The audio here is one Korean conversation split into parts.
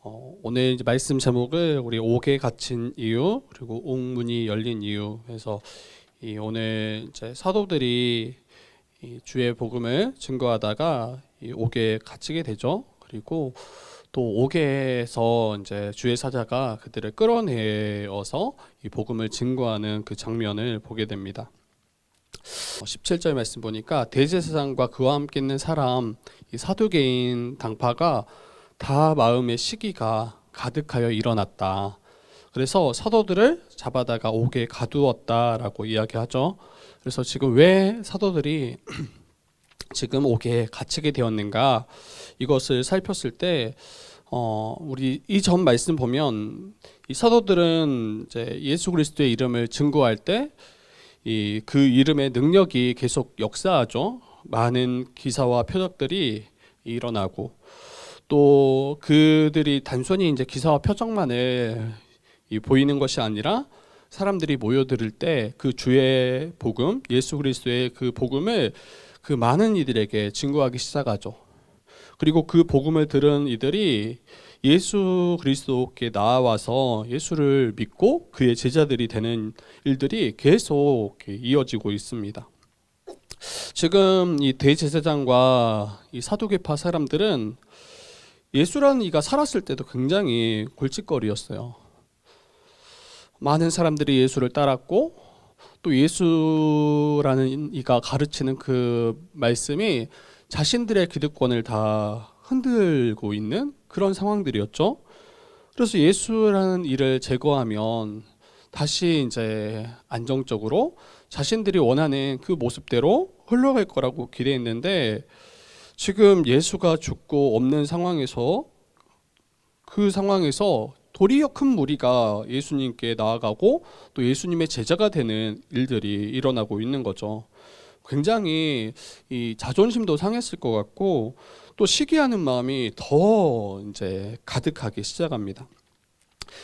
오늘 이제 말씀 제목을 우리 옥에 갇힌 이유 그리고 옥문이 열린 이유 해서 오늘 이제 사도들이 이 주의 복음을 증거하다가 이 옥에 갇히게 되죠. 그리고 또 옥에서 이제 주의 사자가 그들을 끌어내어서 이 복음을 증거하는 그 장면을 보게 됩니다. 17절 말씀 보니까 대제사장과 그와 함께 있는 사람 이 사두개인 당파가 다 마음의 시기가 가득하여 일어났다. 그래서 사도들을 잡아다가 옥에 가두었다라고 이야기하죠. 그래서 지금 왜 사도들이 지금 옥에 갇히게 되었는가 이것을 살폈을 때 우리 이전 말씀 보면 이 사도들은 이제 예수 그리스도의 이름을 증거할 때 그 이름의 능력이 계속 역사하죠. 많은 기사와 표적들이 일어나고 또 그들이 단순히 이제 기사와 표적만을 보이는 것이 아니라 사람들이 모여들을 때 그 주의 복음, 예수 그리스도의 그 복음을 그 많은 이들에게 증거하기 시작하죠. 그리고 그 복음을 들은 이들이 예수 그리스도께 나와서 예수를 믿고 그의 제자들이 되는 일들이 계속 이어지고 있습니다. 지금 이 대제사장과 이 사두개파 사람들은 예수라는 이가 살았을 때도 굉장히 골칫거리였어요. 많은 사람들이 예수를 따랐고 또 예수라는 이가 가르치는 그 말씀이 자신들의 기득권을 다 흔들고 있는 그런 상황들이었죠. 그래서 예수라는 이를 제거하면 다시 이제 안정적으로 자신들이 원하는 그 모습대로 흘러갈 거라고 기대했는데 지금 예수가 죽고 없는 상황에서 그 상황에서 도리어 큰 무리가 예수님께 나아가고 또 예수님의 제자가 되는 일들이 일어나고 있는 거죠. 굉장히 이 자존심도 상했을 것 같고 또 시기하는 마음이 더 이제 가득하기 시작합니다.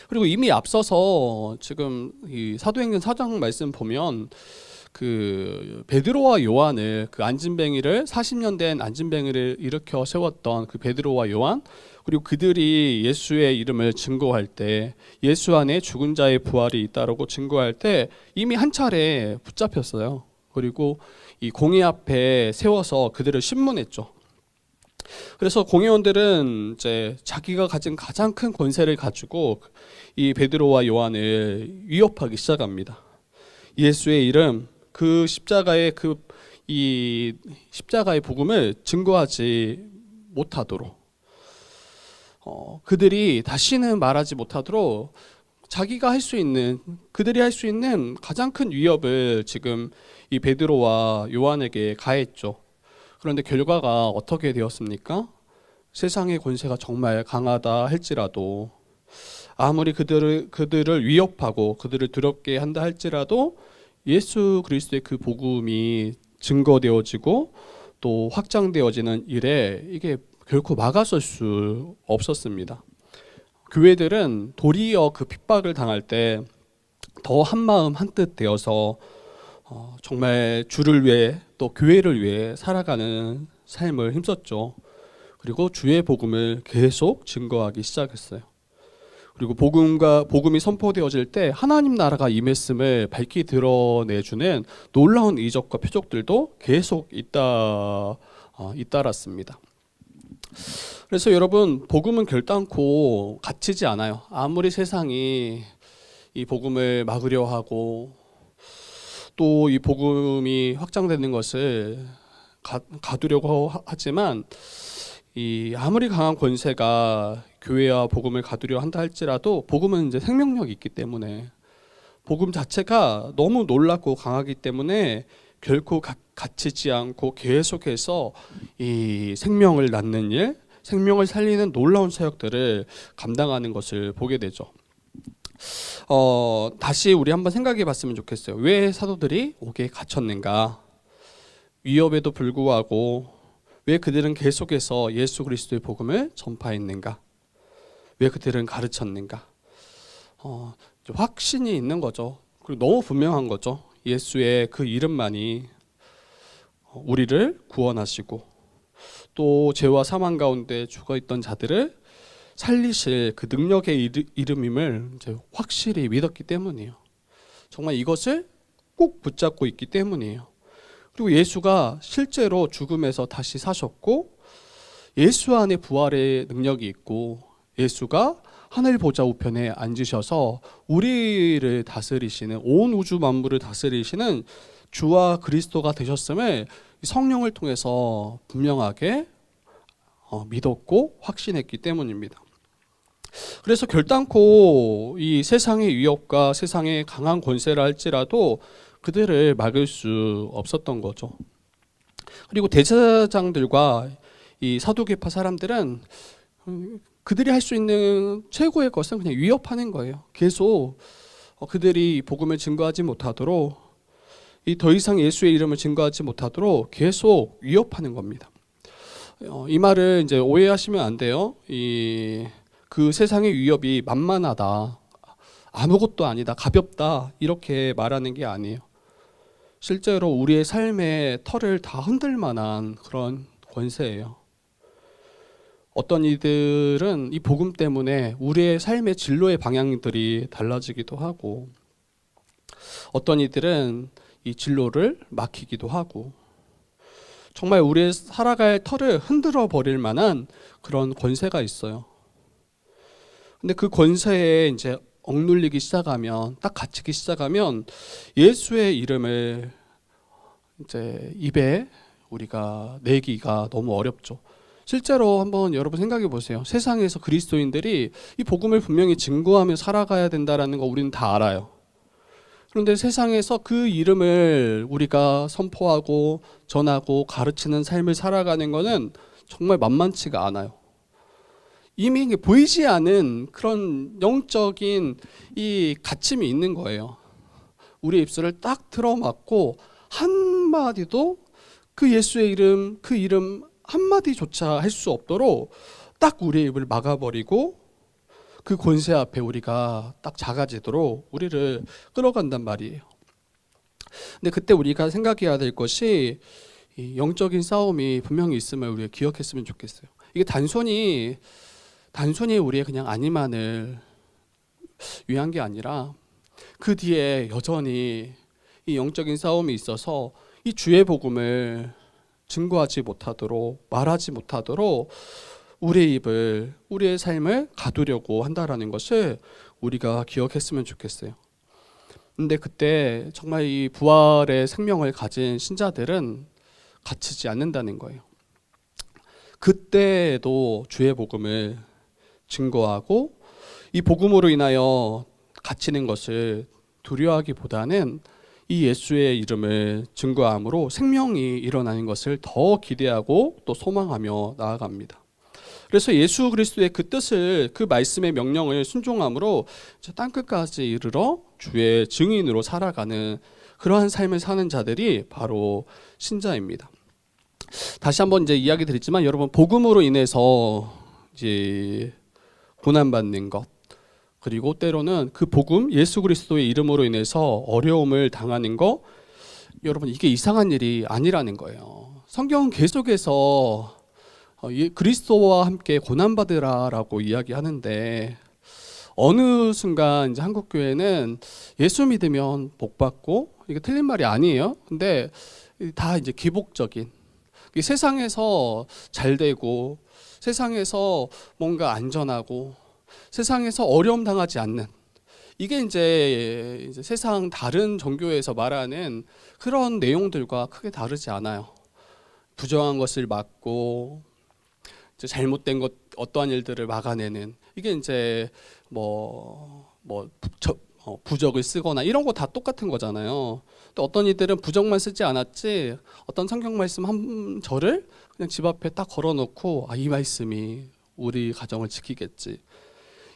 그리고 이미 앞서서 지금 이 사도행전 4장 말씀 보면 그 베드로와 요한을 그 안진뱅이를 40년 된 안진뱅이를 일으켜 세웠던 그 베드로와 요한 그리고 그들이 예수의 이름을 증거할 때 예수 안에 죽은 자의 부활이 있다라고 증거할 때 이미 한 차례 붙잡혔어요. 그리고 이 공회 앞에 세워서 그들을 신문했죠. 그래서 공회원들은 이제 자기가 가진 가장 큰 권세를 가지고 이 베드로와 요한을 위협하기 시작합니다. 예수의 이름, 그 십자가의 이 십자가의 복음을 증거하지 못하도록 그들이 다시는 말하지 못하도록 자기가 할 수 있는 그들이 할 수 있는 가장 큰 위협을 지금 이 베드로와 요한에게 가했죠. 그런데 결과가 어떻게 되었습니까? 세상의 권세가 정말 강하다 할지라도 아무리 그들을 위협하고 그들을 두렵게 한다 할지라도 예수 그리스도의 그 복음이 증거되어지고 또 확장되어지는 일에 이게 결코 막아설 수 없었습니다. 교회들은 도리어 그 핍박을 당할 때 더 한마음 한뜻 되어서 정말 주를 위해 또 교회를 위해 살아가는 삶을 힘썼죠. 그리고 주의 복음을 계속 증거하기 시작했어요. 그리고 복음이 선포되어질 때 하나님 나라가 임했음을 밝히 드러내주는 놀라운 이적과 표적들도 계속 잇따랐습니다. 그래서 여러분 복음은 결단코 갇히지 않아요. 아무리 세상이 이 복음을 막으려 하고 또 이 복음이 확장되는 것을 가두려고 하지만 이 아무리 강한 권세가 교회와 복음을 가두려 한다 할지라도 복음은 이제 생명력이 있기 때문에 복음 자체가 너무 놀랍고 강하기 때문에 결코 갇히지 않고 계속해서 이 생명을 낳는 일, 생명을 살리는 놀라운 사역들을 감당하는 것을 보게 되죠. 다시 우리 한번 생각해 봤으면 좋겠어요. 왜 사도들이 옥에 갇혔는가? 위협에도 불구하고 왜 그들은 계속해서 예수 그리스도의 복음을 전파했는가? 왜 그들은 가르쳤는가? 확신이 있는 거죠. 그리고 너무 분명한 거죠. 예수의 그 이름만이 우리를 구원하시고 또 죄와 사망 가운데 죽어 있던 자들을 살리실 그 능력의 이름임을 이제 확실히 믿었기 때문이에요. 정말 이것을 꼭 붙잡고 있기 때문이에요. 그리고 예수가 실제로 죽음에서 다시 사셨고 예수 안에 부활의 능력이 있고 예수가 하늘 보좌 우편에 앉으셔서 우리를 다스리시는, 온 우주 만물을 다스리시는 주와 그리스도가 되셨음을 성령을 통해서 분명하게 믿었고 확신했기 때문입니다. 그래서 결단코 이 세상의 위협과 세상의 강한 권세라 할지라도 그들을 막을 수 없었던 거죠. 그리고 대제사장들과 이 사두개파 사람들은 그들이 할 수 있는 최고의 것은 그냥 위협하는 거예요. 계속 그들이 복음을 증거하지 못하도록, 이 더 이상 예수의 이름을 증거하지 못하도록 계속 위협하는 겁니다. 이 말을 이제 오해하시면 안 돼요. 그 세상의 위협이 만만하다, 아무것도 아니다, 가볍다 이렇게 말하는 게 아니에요. 실제로 우리의 삶의 털을 다 흔들 만한 그런 권세예요. 어떤 이들은 이 복음 때문에 우리의 삶의 진로의 방향들이 달라지기도 하고, 어떤 이들은 이 진로를 막히기도 하고, 정말 우리의 살아갈 털을 흔들어 버릴 만한 그런 권세가 있어요. 근데 그 권세에 이제 억눌리기 시작하면, 딱 갇히기 시작하면 예수의 이름을 이제 입에 우리가 내기가 너무 어렵죠. 실제로 한번 여러분 생각해 보세요. 세상에서 그리스도인들이 이 복음을 분명히 증거하며 살아가야 된다라는 거 우리는 다 알아요. 그런데 세상에서 그 이름을 우리가 선포하고 전하고 가르치는 삶을 살아가는 거는 정말 만만치가 않아요. 이미 보이지 않은 그런 영적인 이 갇힘이 있는 거예요. 우리 입술을 딱 틀어막고 한마디도 그 예수의 이름, 그 이름 한마디조차 할 수 없도록 딱 우리의 입을 막아버리고 그 권세 앞에 우리가 딱 작아지도록 우리를 끌어간단 말이에요. 근데 그때 우리가 생각해야 될 것이 이 영적인 싸움이 분명히 있음을 우리가 기억했으면 좋겠어요. 이게 단순히 우리의 그냥 안위만을 위한 게 아니라 그 뒤에 여전히 이 영적인 싸움이 있어서 이 주의 복음을 증거하지 못하도록, 말하지 못하도록 우리의 입을, 우리의 삶을 가두려고 한다라는 것을 우리가 기억했으면 좋겠어요. 근데 그때 정말 이 부활의 생명을 가진 신자들은 갇히지 않는다는 거예요. 그때도 주의 복음을 증거하고 이 복음으로 인하여 갇히는 것을 두려워하기보다는 이 예수의 이름을 증거함으로 생명이 일어나는 것을 더 기대하고 또 소망하며 나아갑니다. 그래서 예수 그리스도의 그 뜻을, 그 말씀의 명령을 순종함으로 땅끝까지 이르러 주의 증인으로 살아가는 그러한 삶을 사는 자들이 바로 신자입니다. 다시 한번 이제 이야기 드리지만 여러분, 복음으로 인해서 이제 고난받는 것, 그리고 때로는 그 복음, 예수 그리스도의 이름으로 인해서 어려움을 당하는 거, 여러분 이게 이상한 일이 아니라는 거예요. 성경은 계속해서 그리스도와 함께 고난받으라라고 이야기하는데, 어느 순간 이제 한국 교회는 예수 믿으면 복 받고, 이게 틀린 말이 아니에요. 근데 다 이제 기복적인, 세상에서 잘 되고 세상에서 뭔가 안전하고 세상에서 어려움 당하지 않는, 이게 이제 세상 다른 종교에서 말하는 그런 내용들과 크게 다르지 않아요. 부정한 것을 막고 이제 잘못된 것, 어떠한 일들을 막아내는, 이게 이제 부적을 쓰거나 이런 거 다 똑같은 거잖아요. 또 어떤 이들은 부적만 쓰지 않았지 어떤 성경 말씀 한 절을 그냥 집 앞에 딱 걸어놓고, 이 말씀이 우리 가정을 지키겠지,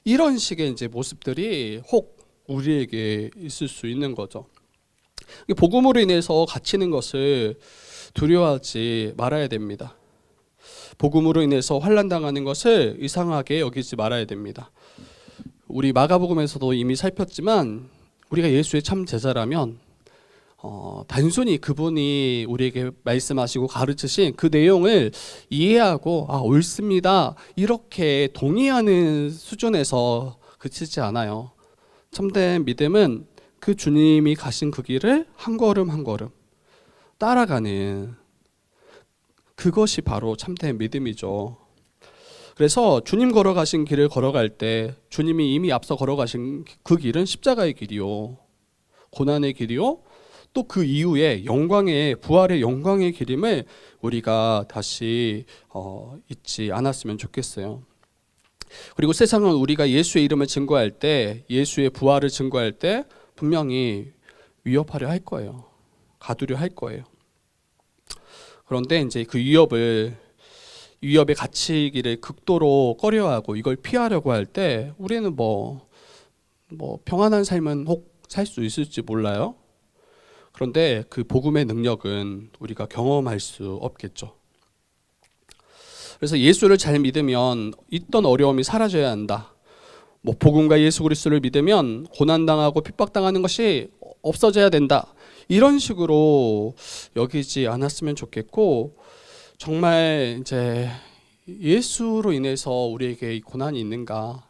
이런 식의 이제 모습들이 혹 우리에게 있을 수 있는 거죠. 복음으로 인해서 갇히는 것을 두려워하지 말아야 됩니다. 복음으로 인해서 환난 당하는 것을 이상하게 여기지 말아야 됩니다. 우리 마가복음에서도 이미 살폈지만 우리가 예수의 참 제자라면 단순히 그분이 우리에게 말씀하시고 가르치신 그 내용을 이해하고 옳습니다 이렇게 동의하는 수준에서 그치지 않아요. 참된 믿음은 그 주님이 가신 그 길을 한 걸음 한 걸음 따라가는, 그것이 바로 참된 믿음이죠. 그래서 주님 걸어가신 길을 걸어갈 때 주님이 이미 앞서 걸어가신 그 길은 십자가의 길이요, 고난의 길이요, 또 그 이후에 영광의, 부활의 영광의 길임을 우리가 다시 잊지 않았으면 좋겠어요. 그리고 세상은 우리가 예수의 이름을 증거할 때, 예수의 부활을 증거할 때 분명히 위협하려 할 거예요. 가두려 할 거예요. 그런데 이제 그 위협에 갇히기를 극도로 꺼려하고 이걸 피하려고 할 때 우리는 뭐 평안한 삶은 혹 살 수 있을지 몰라요. 그런데 그 복음의 능력은 우리가 경험할 수 없겠죠. 그래서 예수를 잘 믿으면 있던 어려움이 사라져야 한다. 복음과 예수 그리스도를 믿으면 고난당하고 핍박당하는 것이 없어져야 된다. 이런 식으로 여기지 않았으면 좋겠고, 정말 이제 예수로 인해서 우리에게 이 고난이 있는가?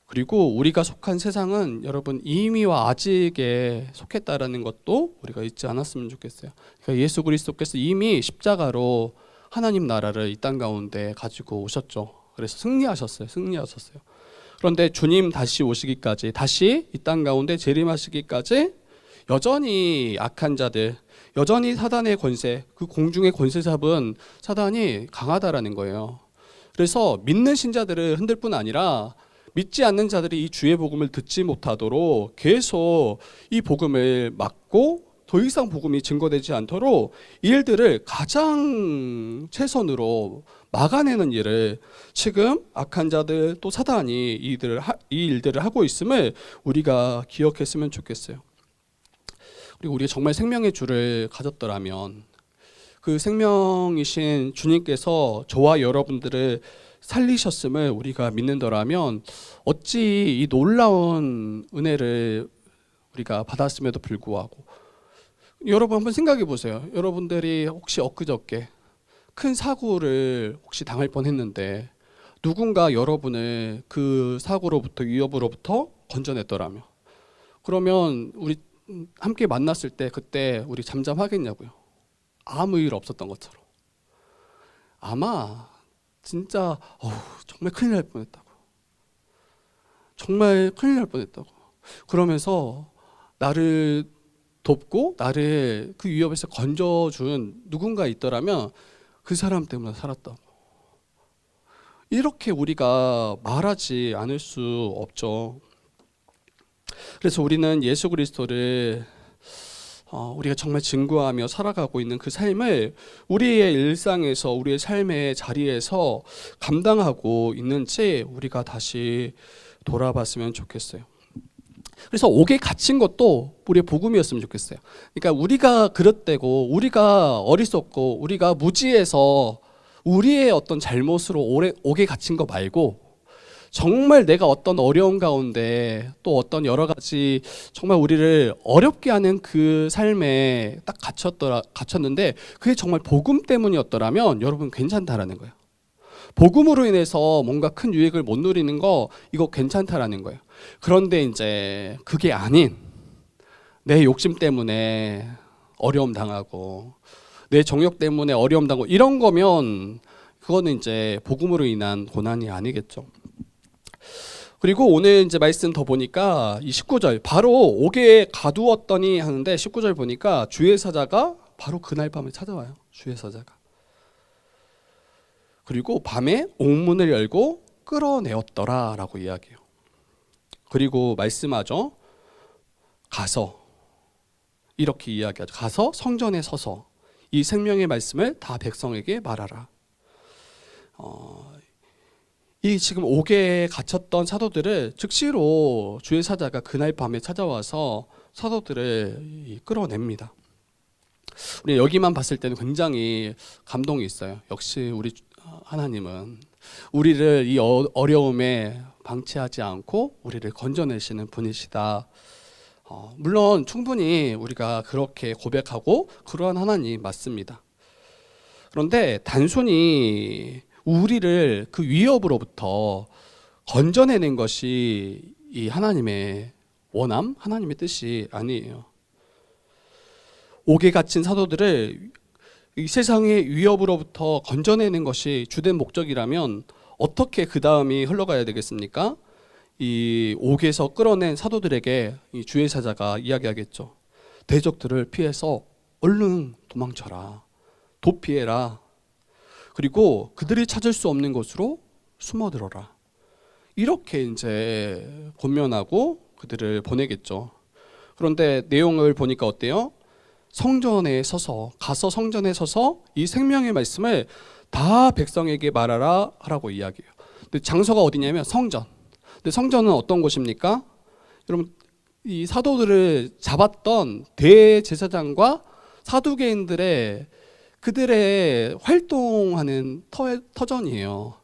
그리고 우리가 속한 세상은 여러분 이미와 아직에 속했다라는 것도 우리가 잊지 않았으면 좋겠어요. 그러니까 예수 그리스도께서 이미 십자가로 하나님 나라를 이 땅 가운데 가지고 오셨죠. 그래서 승리하셨어요. 그런데 주님 다시 오시기까지, 다시 이 땅 가운데 재림하시기까지 여전히 악한 자들, 여전히 사단의 권세, 그 공중의 권세 잡은 사단이 강하다라는 거예요. 그래서 믿는 신자들을 흔들 뿐 아니라 믿지 않는 자들이 이 주의 복음을 듣지 못하도록 계속 이 복음을 막고 더 이상 복음이 증거되지 않도록 일들을 가장 최선으로 막아내는 일을 지금 악한 자들 또 사단이 이 일들을 하고 있음을 우리가 기억했으면 좋겠어요. 그리고 우리가 정말 생명의 주를 가졌더라면, 그 생명이신 주님께서 저와 여러분들을 살리셨음을 우리가 믿는더라면 어찌 이 놀라운 은혜를 우리가 받았음에도 불구하고, 여러분 한번 생각해 보세요. 여러분들이 혹시 엊그저께 큰 사고를 혹시 당할 뻔했는데 누군가 여러분을 그 사고로부터, 위협으로부터 건져냈더라면, 그러면 우리 함께 만났을 때 그때 우리 잠잠하겠냐고요? 아무 일 없었던 것처럼. 아마 진짜 정말 큰일 날 뻔했다고, 정말 큰일 날 뻔했다고, 그러면서 나를 돕고 나를 그 위협에서 건져준 누군가 있더라면 그 사람 때문에 살았다고, 이렇게 우리가 말하지 않을 수 없죠. 그래서 우리는 예수 그리스도를 우리가 정말 증거하며 살아가고 있는 그 삶을 우리의 일상에서, 우리의 삶의 자리에서 감당하고 있는지 우리가 다시 돌아봤으면 좋겠어요. 그래서 옥에 갇힌 것도 우리의 복음이었으면 좋겠어요. 그러니까 우리가 그릇되고 우리가 어리석고 우리가 무지해서 우리의 어떤 잘못으로 옥에 갇힌 거 말고, 정말 내가 어떤 어려움 가운데 또 어떤 여러 가지 정말 우리를 어렵게 하는 그 삶에 딱 갇혔는데 그게 정말 복음 때문이었더라면 여러분 괜찮다라는 거예요. 복음으로 인해서 뭔가 큰 유익을 못 누리는 거, 이거 괜찮다라는 거예요. 그런데 이제 그게 아닌 내 욕심 때문에 어려움 당하고 내 정욕 때문에 어려움 당하고 이런 거면 그거는 이제 복음으로 인한 고난이 아니겠죠. 그리고 오늘 이제 말씀 더 보니까 이 19절, 바로 옥에 가두었더니 하는데 19절 보니까 주의 사자가 바로 그날 밤에 찾아와요. 주의 사자가. 그리고 밤에 옥문을 열고 끌어내었더라 라고 이야기해요. 그리고 말씀하죠. 가서, 이렇게 이야기하죠. 가서 성전에 서서 이 생명의 말씀을 다 백성에게 말하라. 이 지금 옥에 갇혔던 사도들을 즉시로 주의 사자가 그날 밤에 찾아와서 사도들을 끌어냅니다. 우리 여기만 봤을 때는 굉장히 감동이 있어요. 역시 우리 하나님은 우리를 이 어려움에 방치하지 않고 우리를 건져내시는 분이시다. 물론 충분히 우리가 그렇게 고백하고 그러한 하나님 맞습니다. 그런데 단순히 우리를 그 위협으로부터 건져내는 것이 이 하나님의 원함, 하나님의 뜻이 아니에요. 옥에 갇힌 사도들을 이 세상의 위협으로부터 건져내는 것이 주된 목적이라면 어떻게 그 다음이 흘러가야 되겠습니까? 이 옥에서 끌어낸 사도들에게 이 주의 사자가 이야기하겠죠. 대적들을 피해서 얼른 도망쳐라. 도피해라. 그리고 그들이 찾을 수 없는 곳으로 숨어들어라. 이렇게 이제 권면하고 그들을 보내겠죠. 그런데 내용을 보니까 어때요? 가서 성전에 서서 이 생명의 말씀을 다 백성에게 말하라 하라고 이야기해요. 근데 장소가 어디냐면 성전. 근데 성전은 어떤 곳입니까? 여러분, 이 사도들을 잡았던 대제사장과 사두개인들의 그들의 활동하는 터전이에요.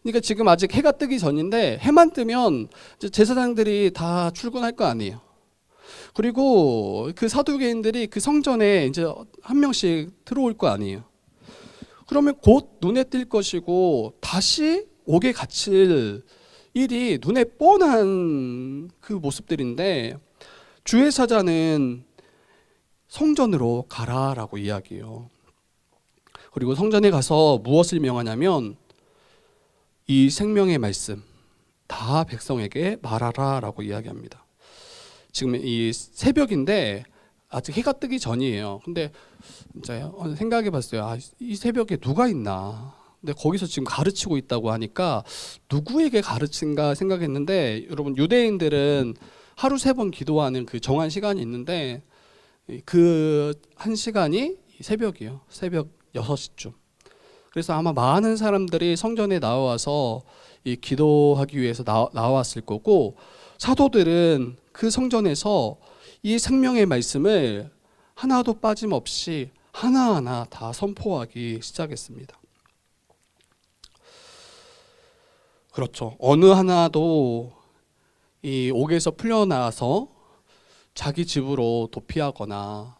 그러니까 지금 아직 해가 뜨기 전인데 해만 뜨면 제사장들이 다 출근할 거 아니에요. 그리고 그 사두개인들이 그 성전에 이제 한 명씩 들어올 거 아니에요. 그러면 곧 눈에 띌 것이고 다시 옥에 갇힐 일이 눈에 뻔한 그 모습들인데 주의 사자는 성전으로 가라라고 이야기해요. 그리고 성전에 가서 무엇을 명하냐면 이 생명의 말씀 다 백성에게 말하라라고 이야기합니다. 지금 이 새벽인데 아직 해가 뜨기 전이에요. 근데 이제 생각해 봤어요. 이 새벽에 누가 있나? 근데 거기서 지금 가르치고 있다고 하니까 누구에게 가르친가 생각했는데, 여러분 유대인들은 하루 3번 기도하는 그 정한 시간이 있는데 그 한 시간이 새벽이에요. 새벽 6시쯤. 그래서 아마 많은 사람들이 성전에 나와서 이 기도하기 위해서 나왔을 거고, 사도들은 그 성전에서 이 생명의 말씀을 하나도 빠짐없이 하나하나 다 선포하기 시작했습니다. 그렇죠. 어느 하나도 이 옥에서 풀려나와서 자기 집으로 도피하거나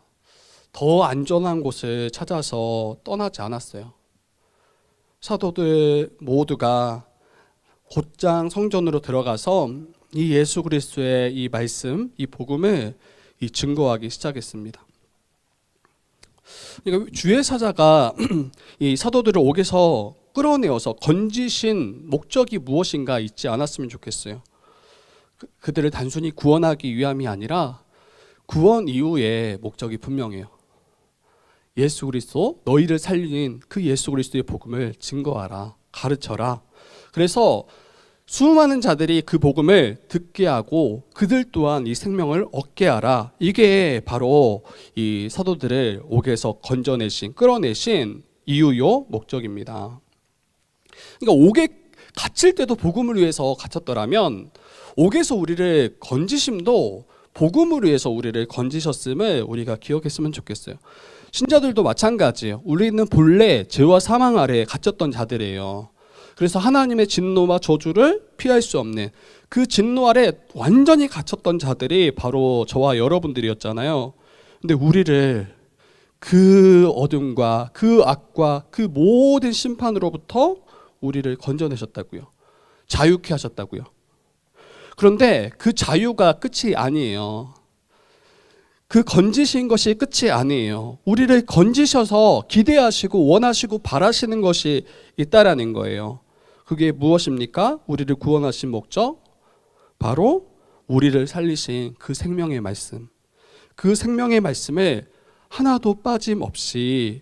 더 안전한 곳을 찾아서 떠나지 않았어요. 사도들 모두가 곧장 성전으로 들어가서 이 예수 그리스도의 이 말씀, 이 복음을 증거하기 시작했습니다. 그러니까 주의 사자가 이 사도들을 옥에서 끌어내어서 건지신 목적이 무엇인가 잊지 않았으면 좋겠어요. 그들을 단순히 구원하기 위함이 아니라 구원 이후의 목적이 분명해요. 예수 그리스도, 너희를 살린 그 예수 그리스도의 복음을 증거하라, 가르쳐라. 그래서 수많은 자들이 그 복음을 듣게 하고 그들 또한 이 생명을 얻게 하라. 이게 바로 이 사도들을 옥에서 끌어내신 이유요 목적입니다. 그러니까 옥에 갇힐 때도 복음을 위해서 갇혔더라면 옥에서 우리를 건지심도 복음을 위해서 우리를 건지셨음을 우리가 기억했으면 좋겠어요. 신자들도 마찬가지예요. 우리는 본래 죄와 사망 아래에 갇혔던 자들이에요. 그래서 하나님의 진노와 저주를 피할 수 없는 그 진노 아래 완전히 갇혔던 자들이 바로 저와 여러분들이었잖아요. 근데 우리를 그 어둠과 그 악과 그 모든 심판으로부터 우리를 건져내셨다고요. 자유케 하셨다고요. 그런데 그 자유가 끝이 아니에요. 그 건지신 것이 끝이 아니에요. 우리를 건지셔서 기대하시고 원하시고 바라시는 것이 있다라는 거예요. 그게 무엇입니까? 우리를 구원하신 목적? 바로 우리를 살리신 그 생명의 말씀. 그 생명의 말씀을 하나도 빠짐없이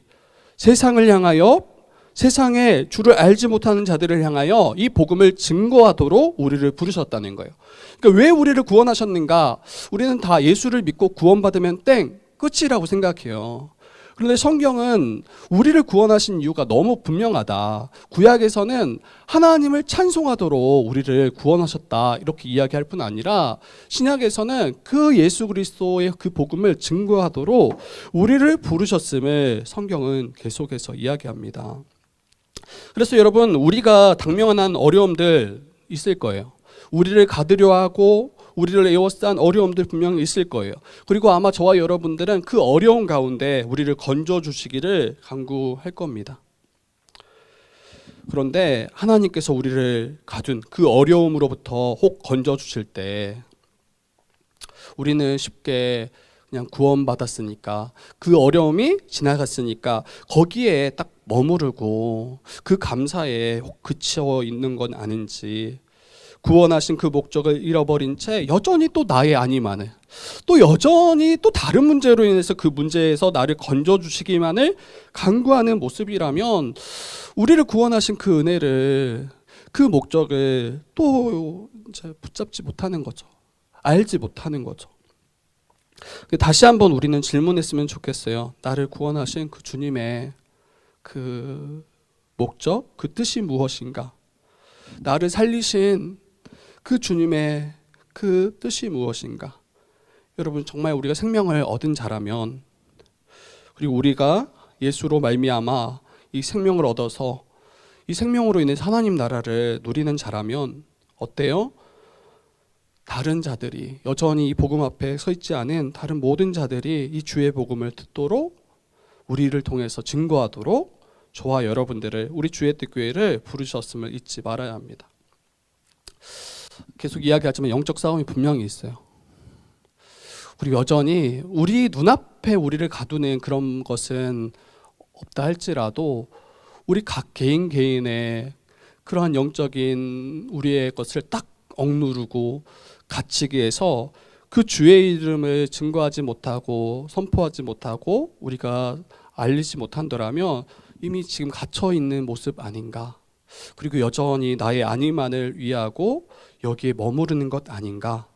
세상을 향하여, 세상에 주를 알지 못하는 자들을 향하여 이 복음을 증거하도록 우리를 부르셨다는 거예요. 그러니까 왜 우리를 구원하셨는가? 우리는 다 예수를 믿고 구원받으면 끝이라고 생각해요. 그런데 성경은 우리를 구원하신 이유가 너무 분명하다. 구약에서는 하나님을 찬송하도록 우리를 구원하셨다 이렇게 이야기할 뿐 아니라 신약에서는 그 예수 그리스도의 그 복음을 증거하도록 우리를 부르셨음을 성경은 계속해서 이야기합니다. 그래서 여러분, 우리가 당면한 어려움들 있을 거예요. 우리를 가두려 하고 우리를 에워싼 어려움들 분명히 있을 거예요. 그리고 아마 저와 여러분들은 그 어려운 가운데 우리를 건져 주시기를 간구할 겁니다. 그런데 하나님께서 우리를 가둔 그 어려움으로부터 혹 건져 주실 때 우리는 쉽게 그냥 구원받았으니까, 그 어려움이 지나갔으니까 거기에 딱 머무르고 그 감사에 혹 그쳐 있는 건 아닌지, 구원하신 그 목적을 잃어버린 채 여전히 또 나의 아니만을, 또 여전히 또 다른 문제로 인해서 그 문제에서 나를 건져주시기만을 간구하는 모습이라면 우리를 구원하신 그 은혜를, 그 목적을 또 이제 붙잡지 못하는 거죠. 알지 못하는 거죠. 다시 한번 우리는 질문했으면 좋겠어요. 나를 구원하신 그 주님의 그 목적, 그 뜻이 무엇인가? 나를 살리신 그 주님의 그 뜻이 무엇인가? 여러분, 정말 우리가 생명을 얻은 자라면, 그리고 우리가 예수로 말미암아 이 생명을 얻어서 이 생명으로 인해 하나님 나라를 누리는 자라면 어때요? 다른 자들이, 여전히 이 복음 앞에 서 있지 않은 다른 모든 자들이 이 주의 복음을 듣도록, 우리를 통해서 증거하도록 저와 여러분들을, 우리 주의 뜻교회를 부르셨음을 잊지 말아야 합니다. 계속 이야기하지만 영적 싸움이 분명히 있어요. 그리고 여전히 우리 눈앞에 우리를 가두는 그런 것은 없다 할지라도 우리 각 개인의 그러한 영적인 우리의 것을 딱 억누르고 갇히기 위해서 그 주의 이름을 증거하지 못하고 선포하지 못하고 우리가 알리지 못한다면 이미 지금 갇혀 있는 모습 아닌가? 그리고 여전히 나의 아니만을 위하고 여기에 머무르는 것 아닌가?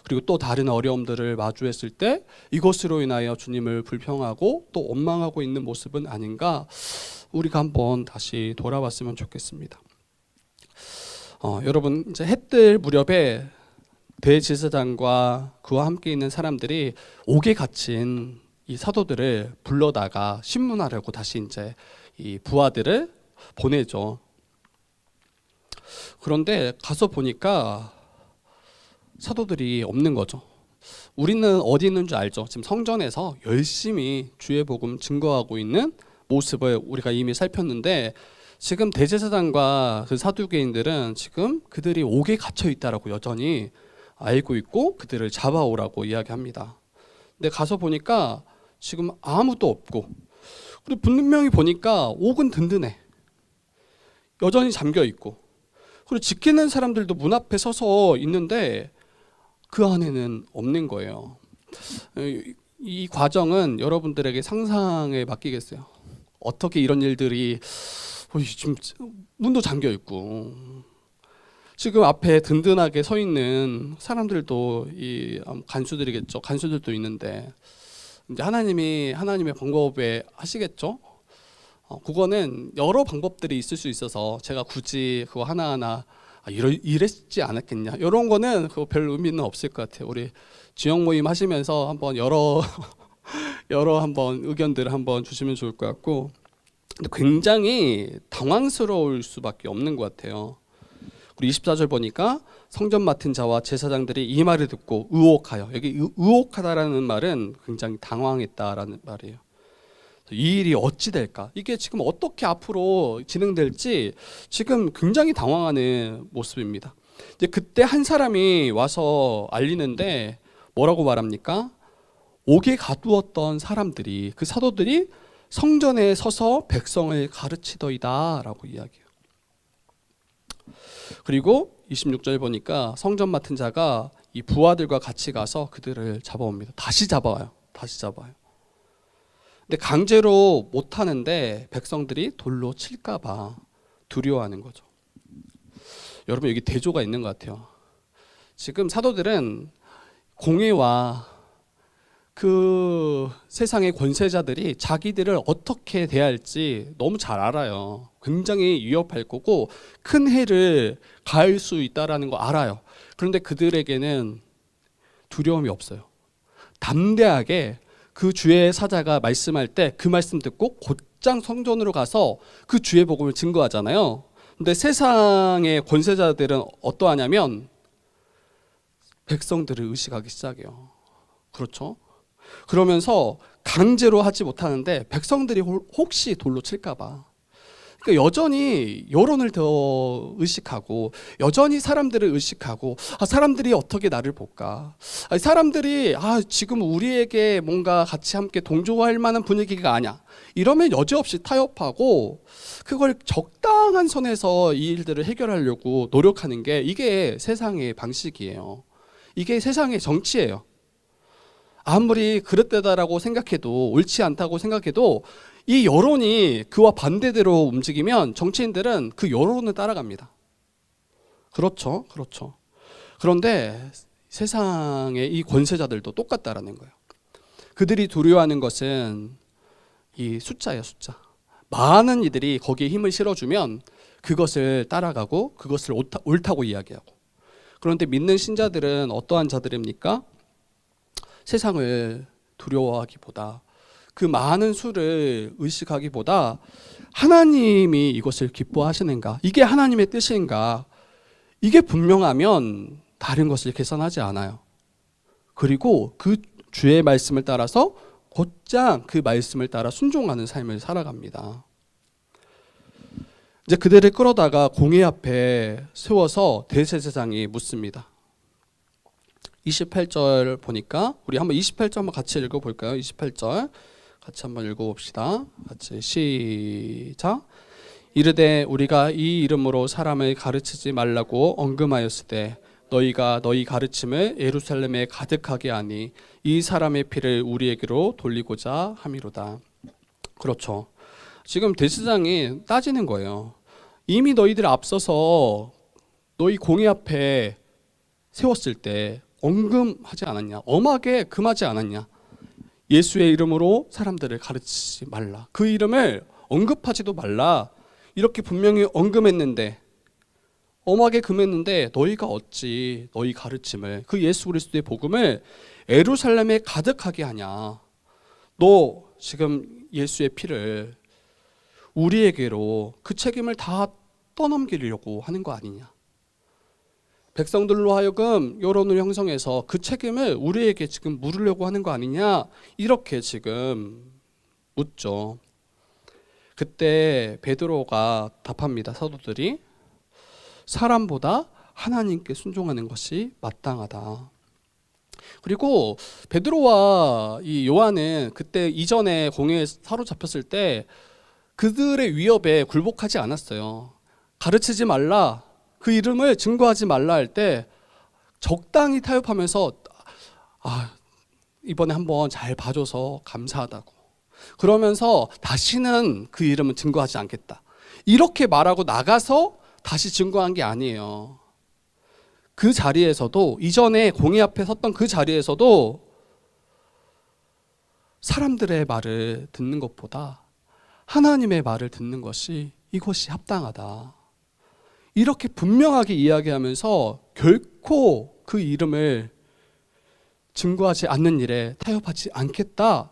그리고 또 다른 어려움들을 마주했을 때 이것으로 인하여 주님을 불평하고 또 원망하고 있는 모습은 아닌가? 우리가 한번 다시 돌아봤으면 좋겠습니다. 여러분, 이제 해 뜰 무렵에 대제사장과 그와 함께 있는 사람들이 옥에 갇힌 이 사도들을 불러다가 신문하려고 다시 이제 이 부하들을 보내죠. 그런데 가서 보니까 사도들이 없는 거죠. 우리는 어디 있는 줄 알죠. 지금 성전에서 열심히 주의 복음 증거하고 있는 모습을 우리가 이미 살폈는데, 지금 대제사장과 그 사두개인들은 지금 그들이 옥에 갇혀 있다라고 여전히 알고 있고 그들을 잡아오라고 이야기합니다. 근데 가서 보니까 지금 아무도 없고, 그리고 분명히 보니까 옥은 든든해. 여전히 잠겨 있고, 그리고 지키는 사람들도 문 앞에 서서 있는데 그 안에는 없는 거예요. 이 과정은 여러분들에게 상상에 맡기겠어요. 어떻게 이런 일들이, 지금 문도 잠겨 있고 지금 앞에 든든하게 서 있는 사람들도 이 간수들이겠죠. 간수들도 있는데 이제 하나님의 방법에 하시겠죠. 그거는 여러 방법들이 있을 수 있어서 제가 굳이 그거 하나하나 이랬지 않았겠냐, 이런 거는 그거 별 의미는 없을 것 같아요. 우리 지역 모임 하시면서 한번 여러 한번 의견들을 한번 주시면 좋을 것 같고, 근데 굉장히 당황스러울 수밖에 없는 것 같아요. 그리고 24절 보니까 성전 맡은 자와 제사장들이 이 말을 듣고 의혹하여, 여기 의혹하다라는 말은 굉장히 당황했다라는 말이에요. 이 일이 어찌 될까? 이게 지금 어떻게 앞으로 진행될지 지금 굉장히 당황하는 모습입니다. 이제 그때 한 사람이 와서 알리는데 뭐라고 말합니까? 옥에 가두었던 사람들이, 그 사도들이 성전에 서서 백성을 가르치더이다라고 이야기해요. 그리고 26절 보니까 성전 맡은 자가 이 부하들과 같이 가서 그들을 잡아옵니다. 다시 잡아와요. 근데 강제로 못 하는데 백성들이 돌로 칠까 봐 두려워하는 거죠. 여러분, 여기 대조가 있는 것 같아요. 지금 사도들은 공의와 그 세상의 권세자들이 자기들을 어떻게 대할지 너무 잘 알아요. 굉장히 위협할 거고 큰 해를 가할 수 있다라는 거 알아요. 그런데 그들에게는 두려움이 없어요. 담대하게 그 주의 사자가 말씀할 때 그 말씀 듣고 곧장 성전으로 가서 그 주의 복음을 증거하잖아요. 근데 세상의 권세자들은 어떠하냐면 백성들을 의식하기 시작해요. 그렇죠? 그러면서 강제로 하지 못하는데 백성들이 혹시 돌로 칠까 봐. 그러니까 여전히 여론을 더 의식하고 여전히 사람들을 의식하고 사람들이 어떻게 나를 볼까? 사람들이 지금 우리에게 뭔가 같이 함께 동조할 만한 분위기가 아니야. 이러면 여지없이 타협하고 그걸 적당한 선에서 이 일들을 해결하려고 노력하는 게 이게 세상의 방식이에요. 이게 세상의 정치예요. 아무리 그릇되다라고 생각해도 옳지 않다고 생각해도 이 여론이 그와 반대대로 움직이면 정치인들은 그 여론을 따라갑니다. 그렇죠, 그렇죠. 그런데 세상의 이 권세자들도 똑같다라는 거예요. 그들이 두려워하는 것은 이 숫자예요, 숫자. 많은 이들이 거기에 힘을 실어주면 그것을 따라가고 그것을 옳다고 이야기하고. 그런데 믿는 신자들은 어떠한 자들입니까? 세상을 두려워하기보다 그 많은 수를 의식하기보다 하나님이 이것을 기뻐하시는가, 이게 하나님의 뜻인가, 이게 분명하면 다른 것을 계산하지 않아요. 그리고 그 주의 말씀을 따라서 곧장 그 말씀을 따라 순종하는 삶을 살아갑니다. 이제 그들을 끌어다가 공회 앞에 세워서 대제사장이 묻습니다. 28절 보니까 우리 한번 28절 한번 같이 읽어볼까요? 28절 같이 한번 읽어봅시다. 같이 시작. 이르되 우리가 이 이름으로 사람을 가르치지 말라고 언금하였으되 너희가 너희 가르침을 예루살렘에 가득하게 하니 이 사람의 피를 우리에게로 돌리고자 함이로다. 그렇죠. 지금 대제사장이 따지는 거예요. 이미 너희들 앞서서 너희 공회 앞에 세웠을 때 언금하지 않았냐, 엄하게 금하지 않았냐. 예수의 이름으로 사람들을 가르치지 말라, 그 이름을 언급하지도 말라, 이렇게 분명히 언금했는데, 엄하게 금했는데 너희가 어찌 너희 가르침을, 그 예수 그리스도의 복음을 예루살렘에 가득하게 하냐. 너 지금 예수의 피를 우리에게로 그 책임을 다 떠넘기려고 하는 거 아니냐. 백성들로 하여금 여론을 형성해서 그 책임을 우리에게 지금 물으려고 하는 거 아니냐, 이렇게 지금 묻죠. 그때 베드로가 답합니다. 사도들이 사람보다 하나님께 순종하는 것이 마땅하다. 그리고 베드로와 이 요한은 그때 이전에 공회에 사로잡혔을 때 그들의 위협에 굴복하지 않았어요. 가르치지 말라, 그 이름을 증거하지 말라 할 때 적당히 타협하면서 이번에 한번 잘 봐줘서 감사하다고, 그러면서 다시는 그 이름은 증거하지 않겠다, 이렇게 말하고 나가서 다시 증거한 게 아니에요. 그 자리에서도, 이전에 공회 앞에 섰던 그 자리에서도 사람들의 말을 듣는 것보다 하나님의 말을 듣는 것이, 이것이 합당하다, 이렇게 분명하게 이야기하면서 결코 그 이름을 증거하지 않는 일에 타협하지 않겠다,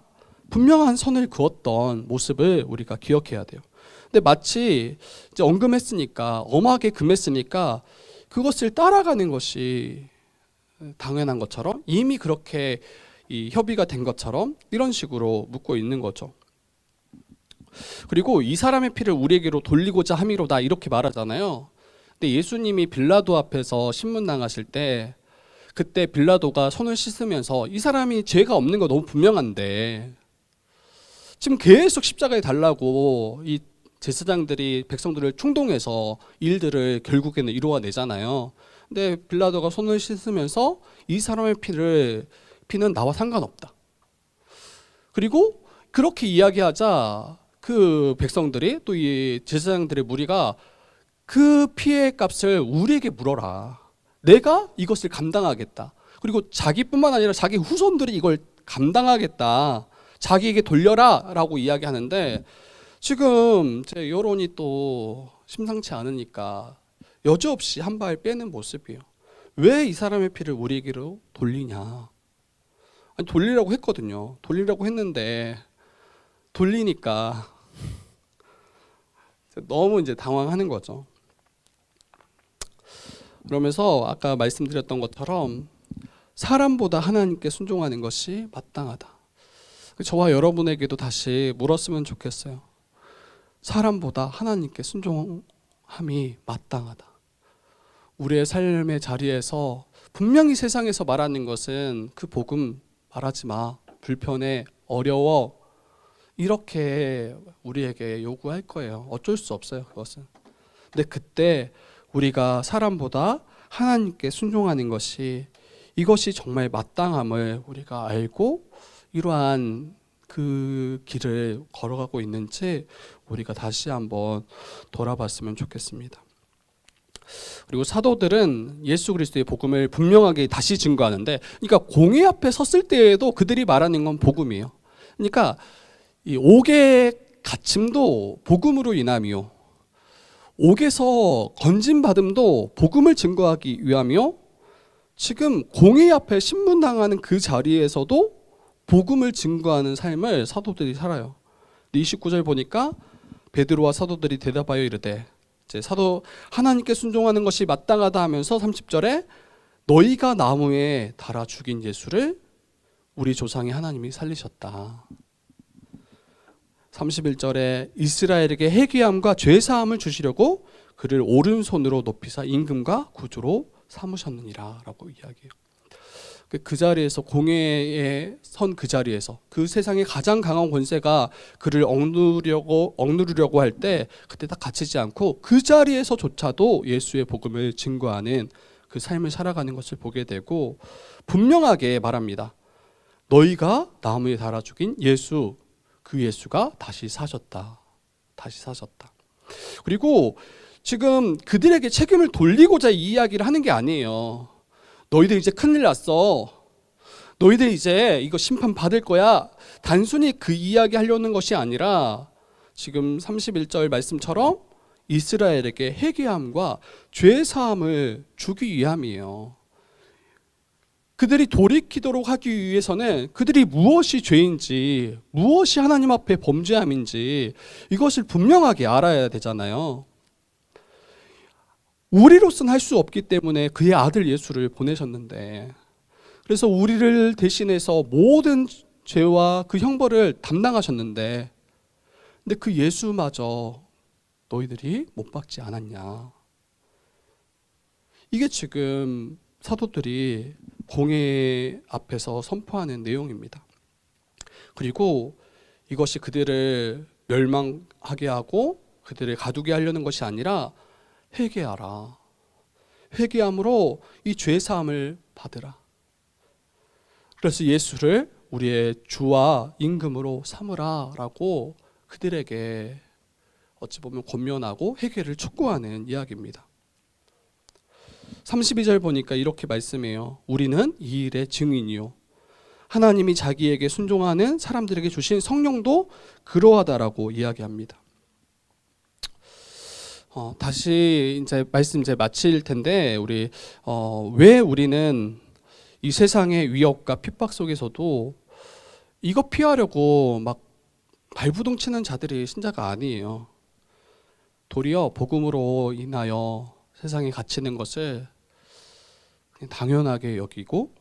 분명한 선을 그었던 모습을 우리가 기억해야 돼요. 근데 마치 이제 언금했으니까, 엄하게 금했으니까 그것을 따라가는 것이 당연한 것처럼, 이미 그렇게 이 협의가 된 것처럼 이런 식으로 묻고 있는 거죠. 그리고 이 사람의 피를 우리에게로 돌리고자 함이로다, 이렇게 말하잖아요. 근데 예수님이 빌라도 앞에서 신문당하실 때 그때 빌라도가 손을 씻으면서 이 사람이 죄가 없는 거 너무 분명한데 지금 계속 십자가에 달라고 이 제사장들이 백성들을 충동해서 일들을 결국에는 이루어내잖아요. 근데 빌라도가 손을 씻으면서 이 사람의 피는 나와 상관없다. 그리고 그렇게 이야기하자 그 백성들이, 또 이 제사장들의 무리가 그 피의 값을 우리에게 물어라, 내가 이것을 감당하겠다, 그리고 자기뿐만 아니라 자기 후손들이 이걸 감당하겠다, 자기에게 돌려라 라고 이야기하는데, 지금 제 여론이 또 심상치 않으니까 여지없이 한 발 빼는 모습이에요. 왜 이 사람의 피를 우리에게로 돌리냐. 아니, 돌리라고 했거든요. 돌리라고 했는데 돌리니까 너무 이제 당황하는 거죠. 그러면서 아까 말씀드렸던 것처럼 사람보다 하나님께 순종하는 것이 마땅하다. 저와 여러분에게도 다시 물었으면 좋겠어요. 사람보다 하나님께 순종함이 마땅하다. 우리의 삶의 자리에서 분명히 세상에서 말하는 것은 그 복음 말하지 마, 불편해, 어려워, 이렇게 우리에게 요구할 거예요. 어쩔 수 없어요, 그것은. 근데 그때 우리가 사람보다 하나님께 순종하는 것이, 이것이 정말 마땅함을 우리가 알고 이러한 그 길을 걸어가고 있는지 우리가 다시 한번 돌아봤으면 좋겠습니다. 그리고 사도들은 예수 그리스도의 복음을 분명하게 다시 증거하는데, 그러니까 공회 앞에 섰을 때에도 그들이 말하는 건 복음이에요. 그러니까 이 옥의 갇힘도 복음으로 인함이요, 옥에서 건진받음도 복음을 증거하기 위함이요, 지금 공회 앞에 신문당하는 그 자리에서도 복음을 증거하는 삶을 사도들이 살아요. 29절 보니까 베드로와 사도들이 대답하여 이르되, 이제 사도 하나님께 순종하는 것이 마땅하다 하면서 30절에 너희가 나무에 달아 죽인 예수를 우리 조상의 하나님이 살리셨다. 31절에 이스라엘에게 회개함과 죄사함을 주시려고 그를 오른손으로 높이사 임금과 구주로 삼으셨느니라 라고 이야기해요. 그 자리에서, 공회에 선 그 자리에서 그 세상의 가장 강한 권세가 그를 억누르려고 할 때 그때 딱 갇히지 않고 그 자리에서조차도 예수의 복음을 증거하는 그 삶을 살아가는 것을 보게 되고, 분명하게 말합니다. 너희가 나무에 달아 죽인 예수, 그 예수가 다시 사셨다. 다시 사셨다. 그리고 지금 그들에게 책임을 돌리고자 이 이야기를 하는 게 아니에요. 너희들 이제 큰일 났어, 너희들 이제 이거 심판 받을 거야, 단순히 그 이야기 하려는 것이 아니라 지금 31절 말씀처럼 이스라엘에게 회개함과 죄사함을 주기 위함이에요. 그들이 돌이키도록 하기 위해서는 그들이 무엇이 죄인지, 무엇이 하나님 앞에 범죄함인지 이것을 분명하게 알아야 되잖아요. 우리로서는 할 수 없기 때문에 그의 아들 예수를 보내셨는데, 그래서 우리를 대신해서 모든 죄와 그 형벌을 담당하셨는데, 근데 그 예수마저 너희들이 못 박지 않았냐. 이게 지금 사도들이 공회 앞에서 선포하는 내용입니다. 그리고 이것이 그들을 멸망하게 하고 그들을 가두게 하려는 것이 아니라 회개하라, 회개함으로 이 죄사함을 받으라. 그래서 예수를 우리의 주와 임금으로 삼으라 라고 그들에게 어찌 보면 권면하고 회개를 촉구하는 이야기입니다. 32절 보니까 이렇게 말씀해요. 우리는 이 일의 증인이요, 하나님이 자기에게 순종하는 사람들에게 주신 성령도 그러하다라고 이야기합니다. 다시 이제 말씀 마칠 텐데, 우리 왜 우리는 이 세상의 위협과 핍박 속에서도 이거 피하려고 막 발부동 치는 자들이 신자가 아니에요. 도리어 복음으로 인하여 세상에 갇히는 것을 당연하게 여기고,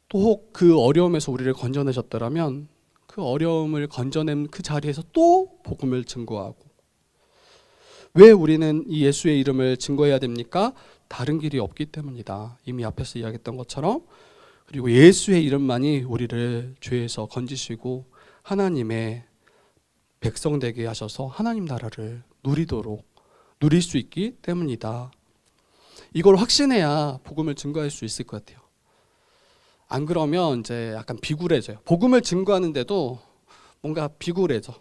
또 그 어려움에서 우리를 건져내셨더라면 그 어려움을 건져낸 그 자리에서 또 복음을 증거하고, 왜 우리는 이 예수의 이름을 증거해야 됩니까? 다른 길이 없기 때문이다. 이미 앞에서 이야기했던 것처럼. 그리고 예수의 이름만이 우리를 죄에서 건지시고 하나님의 백성 되게 하셔서 하나님 나라를 누릴 수 있기 때문이다. 이걸 확신해야 복음을 증거할 수 있을 것 같아요. 안 그러면 이제 약간 비굴해져요. 복음을 증거하는데도 뭔가 비굴해져.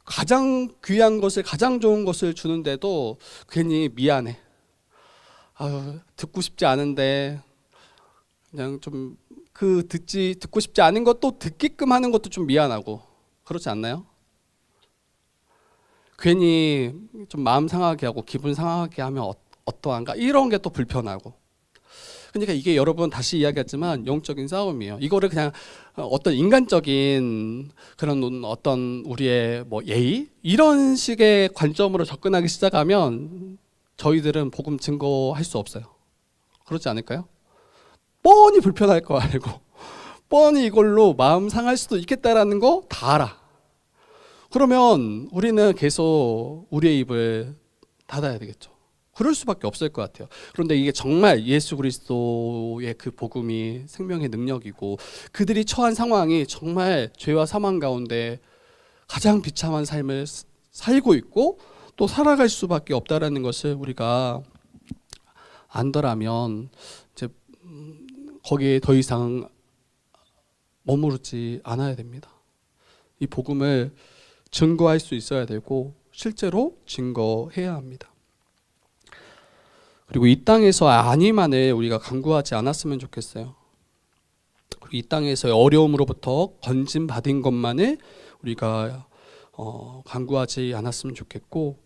가장 귀한 것을, 가장 좋은 것을 주는데도 괜히 미안해. 듣고 싶지 않은데 그냥 좀 듣고 싶지 않은 것도 듣게끔 하는 것도 좀 미안하고, 그렇지 않나요? 괜히 좀 마음 상하게 하고 기분 상하게 하면 어떠한가, 이런 게 또 불편하고. 그러니까 이게 여러분 다시 이야기했지만 영적인 싸움이에요. 이거를 그냥 어떤 인간적인 그런 어떤 우리의 예의, 이런 식의 관점으로 접근하기 시작하면 저희들은 복음 증거할 수 없어요. 그렇지 않을까요? 뻔히 불편할 거 알고 뻔히 이걸로 마음 상할 수도 있겠다라는 거 다 알아. 그러면 우리는 계속 우리의 입을 닫아야 되겠죠. 그럴 수밖에 없을 것 같아요. 그런데 이게 정말 예수 그리스도의 그 복음이 생명의 능력이고 그들이 처한 상황이 정말 죄와 사망 가운데 가장 비참한 삶을 살고 있고 또 살아갈 수밖에 없다라는 것을 우리가 안더라면 이제 거기에 더 이상 머무르지 않아야 됩니다. 이 복음을 증거할 수 있어야 되고 실제로 증거해야 합니다. 그리고 이 땅에서 안위만을 우리가 간구하지 않았으면 좋겠어요. 그리고 이 땅에서의 어려움으로부터 건짐받은 것만을 우리가 간구하지 않았으면 좋겠고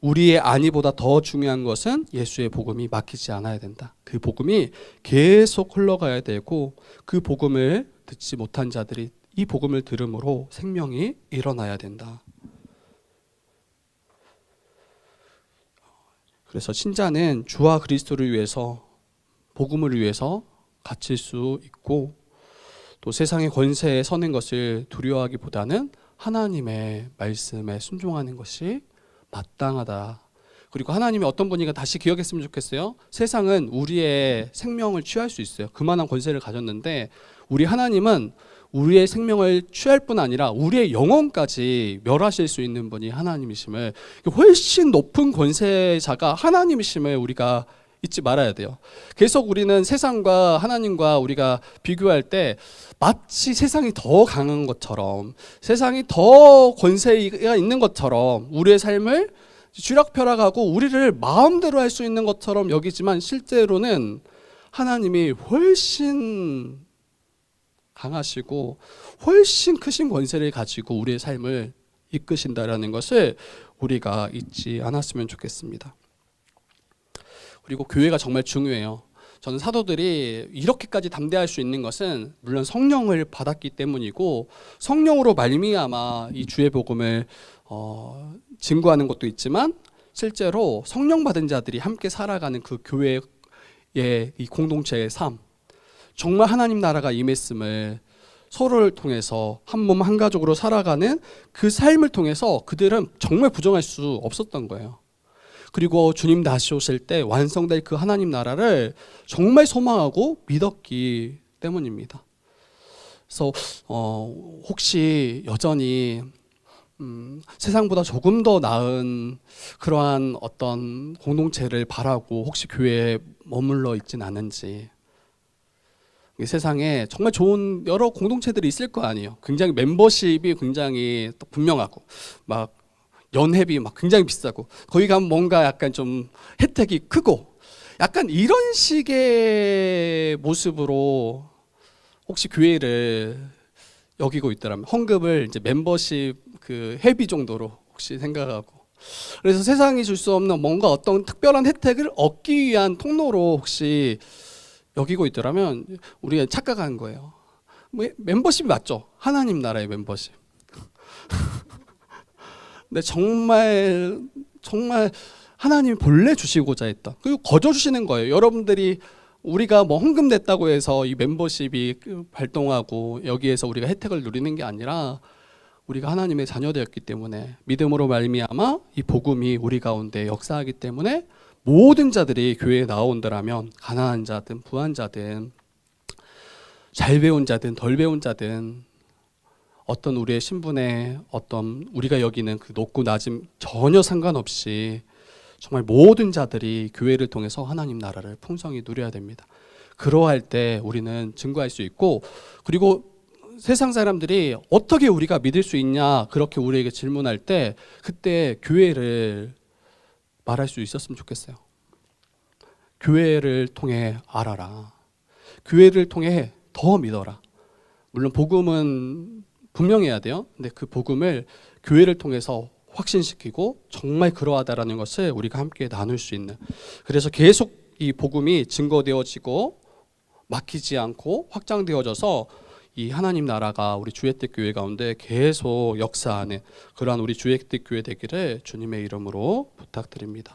우리의 안위보다 더 중요한 것은 예수의 복음이 막히지 않아야 된다. 그 복음이 계속 흘러가야 되고 그 복음을 듣지 못한 자들이 이 복음을 들음으로 생명이 일어나야 된다. 그래서 신자는 주와 그리스도를 위해서 복음을 위해서 갇힐 수 있고 또 세상의 권세에 서는 것을 두려워하기보다는 하나님의 말씀에 순종하는 것이 마땅하다. 그리고 하나님이 어떤 분인가 다시 기억했으면 좋겠어요. 세상은 우리의 생명을 취할 수 있어요. 그만한 권세를 가졌는데 우리 하나님은 우리의 생명을 취할 뿐 아니라 우리의 영혼까지 멸하실 수 있는 분이 하나님이심을, 훨씬 높은 권세자가 하나님이심을 우리가 잊지 말아야 돼요. 계속 우리는 세상과 하나님과 우리가 비교할 때 마치 세상이 더 강한 것처럼 세상이 더 권세가 있는 것처럼 우리의 삶을 쥐락펴락하고 우리를 마음대로 할 수 있는 것처럼 여기지만 실제로는 하나님이 훨씬 강하시고 훨씬 크신 권세를 가지고 우리의 삶을 이끄신다라는 것을 우리가 잊지 않았으면 좋겠습니다. 그리고 교회가 정말 중요해요. 저는 사도들이 이렇게까지 담대할 수 있는 것은 물론 성령을 받았기 때문이고 성령으로 말미암아 이 주의 복음을 증거하는 것도 있지만 실제로 성령 받은 자들이 함께 살아가는 그 교회의 이 공동체의 삶, 정말 하나님 나라가 임했음을 서로를 통해서 한 몸 한 가족으로 살아가는 그 삶을 통해서 그들은 정말 부정할 수 없었던 거예요. 그리고 주님 다시 오실 때 완성될 그 하나님 나라를 정말 소망하고 믿었기 때문입니다. 그래서 혹시 여전히 세상보다 조금 더 나은 그러한 어떤 공동체를 바라고 혹시 교회에 머물러 있진 않은지, 세상에 정말 좋은 여러 공동체들이 있을 거 아니에요. 굉장히 멤버십이 굉장히 또 분명하고 막 연회비 막 굉장히 비싸고 거기 가면 뭔가 약간 좀 혜택이 크고 약간 이런 식의 모습으로 혹시 교회를 여기고 있더라면 헌금을 이제 멤버십 그 회비 정도로 혹시 생각하고, 그래서 세상이 줄 수 없는 뭔가 어떤 특별한 혜택을 얻기 위한 통로로 혹시 여기고 있더라면 우리가 착각한 거예요. 멤버십이 맞죠? 하나님 나라의 멤버십. 근데 정말 하나님이 본래 주시고자 했던, 그리고 거저 주시는 거예요. 여러분들이 우리가 뭐 헌금 냈다고 해서 이 멤버십이 발동하고 여기에서 우리가 혜택을 누리는 게 아니라 우리가 하나님의 자녀되었기 때문에 믿음으로 말미암아 이 복음이 우리 가운데 역사하기 때문에 모든 자들이 교회에 나온다라면 가난한 자든 부한 자든 잘 배운 자든 덜 배운 자든 어떤 우리의 신분에 어떤 우리가 여기는 그 높고 낮음 전혀 상관없이 정말 모든 자들이 교회를 통해서 하나님 나라를 풍성히 누려야 됩니다. 그러할 때 우리는 증거할 수 있고, 그리고 세상 사람들이 어떻게 우리가 믿을 수 있냐 그렇게 우리에게 질문할 때 그때 교회를 말할 수 있었으면 좋겠어요. 교회를 통해 알아라. 교회를 통해 더 믿어라. 물론 복음은 분명해야 돼요. 근데 그 복음을 교회를 통해서 확신시키고 정말 그러하다라는 것을 우리가 함께 나눌 수 있는, 그래서 계속 이 복음이 증거되어지고 막히지 않고 확장되어져서 이 하나님 나라가 우리 주의택 교회 가운데 계속 역사하는 그러한 우리 주의택 교회 되기를 주님의 이름으로 부탁드립니다.